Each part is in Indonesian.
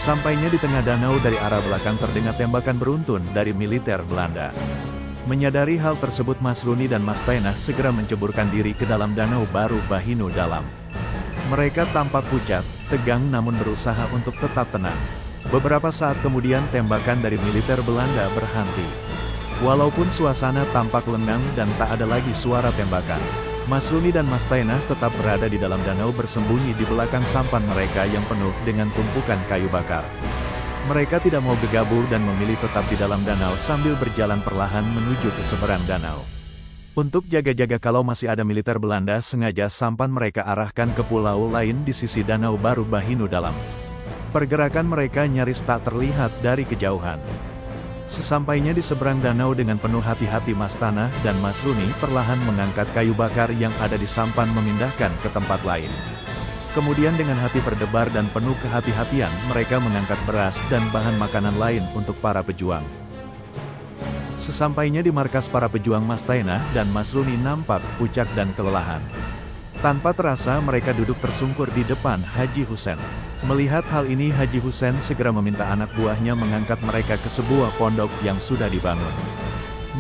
Sesampainya di tengah danau dari arah belakang terdengar tembakan beruntun dari militer Belanda. Menyadari hal tersebut Mas Runi dan Mas Tainah segera menceburkan diri ke dalam danau Baru Bahinu dalam. Mereka tampak pucat, tegang namun berusaha untuk tetap tenang. Beberapa saat kemudian tembakan dari militer Belanda berhenti. Walaupun suasana tampak lengang dan tak ada lagi suara tembakan, Mas Runi dan Mas Tainah tetap berada di dalam danau bersembunyi di belakang sampan mereka yang penuh dengan tumpukan kayu bakar. Mereka tidak mau gegabah dan memilih tetap di dalam danau sambil berjalan perlahan menuju ke seberang danau. Untuk jaga-jaga kalau masih ada militer Belanda sengaja sampan mereka arahkan ke pulau lain di sisi danau Baru Bahinu dalam. Pergerakan mereka nyaris tak terlihat dari kejauhan. Sesampainya di seberang danau dengan penuh hati-hati Mas Tanah dan Mas Runi perlahan mengangkat kayu bakar yang ada di sampan memindahkan ke tempat lain. Kemudian dengan hati berdebar dan penuh kehati-hatian mereka mengangkat beras dan bahan makanan lain untuk para pejuang. Sesampainya di markas para pejuang Mas Tainah dan Mas Runi nampak pucat dan kelelahan. Tanpa terasa mereka duduk tersungkur di depan Haji Husen. Melihat hal ini Haji Husen segera meminta anak buahnya mengangkat mereka ke sebuah pondok yang sudah dibangun.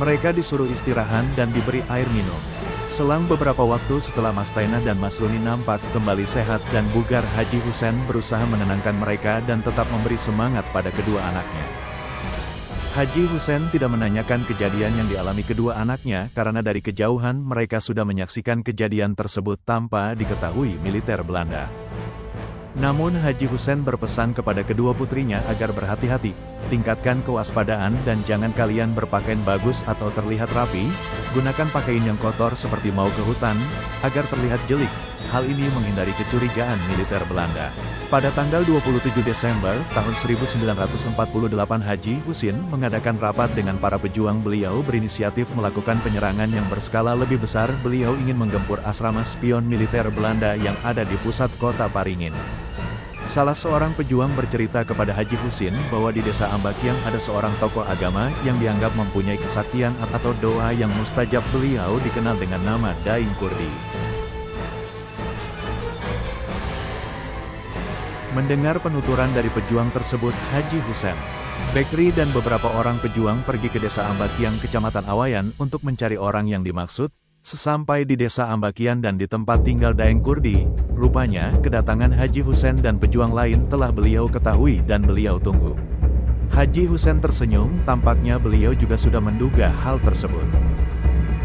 Mereka disuruh istirahat dan diberi air minum. Selang beberapa waktu setelah Mas Tainah dan Mas Runi nampak kembali sehat dan bugar Haji Husen berusaha menenangkan mereka dan tetap memberi semangat pada kedua anaknya. Haji Husen tidak menanyakan kejadian yang dialami kedua anaknya karena dari kejauhan mereka sudah menyaksikan kejadian tersebut tanpa diketahui militer Belanda. Namun Haji Husen berpesan kepada kedua putrinya agar berhati-hati, tingkatkan kewaspadaan dan jangan kalian berpakaian bagus atau terlihat rapi, gunakan pakaian yang kotor seperti mau ke hutan, agar terlihat jelik. Hal ini menghindari kecurigaan militer Belanda. Pada tanggal 27 Desember tahun 1948 Haji Husin mengadakan rapat dengan para pejuang. Beliau berinisiatif melakukan penyerangan yang berskala lebih besar. Beliau ingin menggempur asrama spion militer Belanda yang ada di pusat kota Paringin. Salah seorang pejuang bercerita kepada Haji Husin bahwa di desa Ambakyang ada seorang tokoh agama yang dianggap mempunyai kesaktian atau doa yang mustajab. Beliau dikenal dengan nama Daeng Kurdi. Mendengar penuturan dari pejuang tersebut, Haji Husen, Bekri dan beberapa orang pejuang pergi ke desa Ambakyang kecamatan Awayan untuk mencari orang yang dimaksud. Sesampai di desa Ambakyang dan di tempat tinggal Daeng Kurdi, rupanya kedatangan Haji Husen dan pejuang lain telah beliau ketahui dan beliau tunggu. Haji Husen tersenyum, tampaknya beliau juga sudah menduga hal tersebut.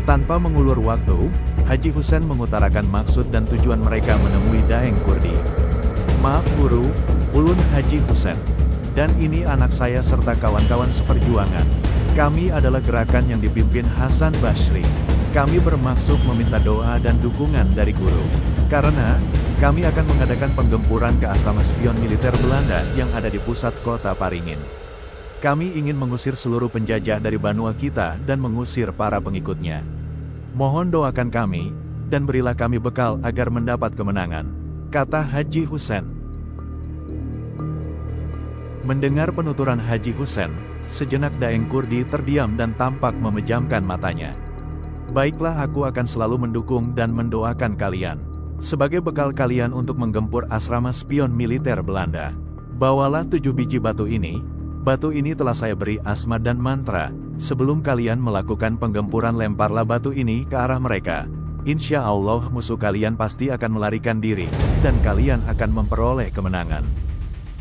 Tanpa mengulur waktu, Haji Husen mengutarakan maksud dan tujuan mereka menemui Daeng Kurdi. Maaf guru, ulun Haji Husen. Dan ini anak saya serta kawan-kawan seperjuangan. Kami adalah gerakan yang dipimpin Hasan Basri. Kami bermaksud meminta doa dan dukungan dari guru. Karena, kami akan mengadakan penggempuran ke asrama spion militer Belanda yang ada di pusat kota Paringin. Kami ingin mengusir seluruh penjajah dari benua kita dan mengusir para pengikutnya. Mohon doakan kami, dan berilah kami bekal agar mendapat kemenangan, kata Haji Husen. Mendengar penuturan Haji Husen, sejenak Daeng Kurdi terdiam dan tampak memejamkan matanya. Baiklah, aku akan selalu mendukung dan mendoakan kalian. Sebagai bekal kalian untuk menggempur asrama spion militer Belanda. Bawalah 7 biji batu ini. Batu ini telah saya beri asma dan mantra. Sebelum kalian melakukan penggempuran lemparlah batu ini ke arah mereka. Insya Allah musuh kalian pasti akan melarikan diri, dan kalian akan memperoleh kemenangan.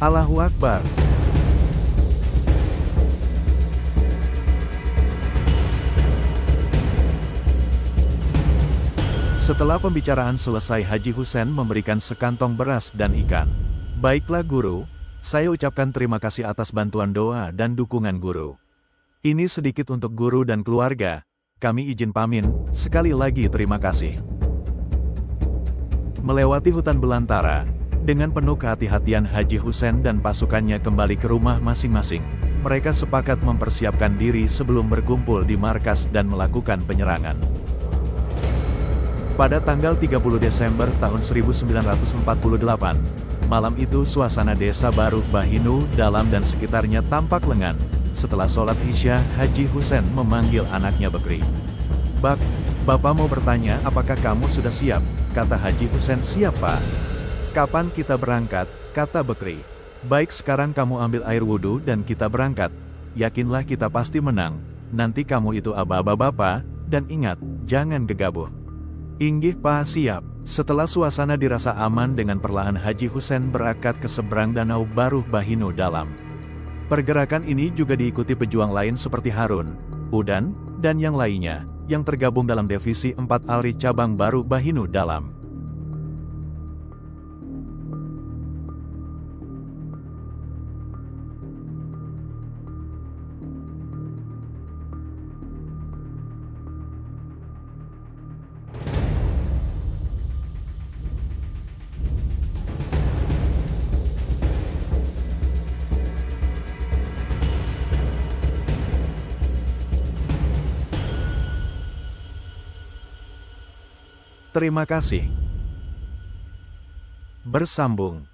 Allahu Akbar. Setelah pembicaraan selesai Haji Husen memberikan sekantong beras dan ikan. Baiklah guru, saya ucapkan terima kasih atas bantuan doa dan dukungan guru. Ini sedikit untuk guru dan keluarga, kami izin pamit, sekali lagi terima kasih. Melewati hutan belantara, dengan penuh kehati-hatian Haji Husen dan pasukannya kembali ke rumah masing-masing. Mereka sepakat mempersiapkan diri sebelum berkumpul di markas dan melakukan penyerangan. Pada tanggal 30 Desember tahun 1948, malam itu suasana desa Baru Bahinu dalam dan sekitarnya tampak lengan. Setelah sholat Isya, Haji Husen memanggil anaknya Bekri. Bak, Bapak mau bertanya apakah kamu sudah siap? Kata Haji Husen. Siap Pak. Kapan kita berangkat? Kata Bekri. Baik, sekarang kamu ambil air wudhu dan kita berangkat. Yakinlah kita pasti menang. Nanti kamu itu aba-aba Bapak, dan ingat, jangan gegabah. Inggih Pak, siap. Setelah suasana dirasa aman dengan perlahan Haji Husein berangkat ke seberang Danau Baruh Bahinu Dalam. Pergerakan ini juga diikuti pejuang lain seperti Harun, Udan, dan yang lainnya, yang tergabung dalam Divisi 4 Alri Cabang Baruh Bahinu Dalam. Terima kasih. Bersambung.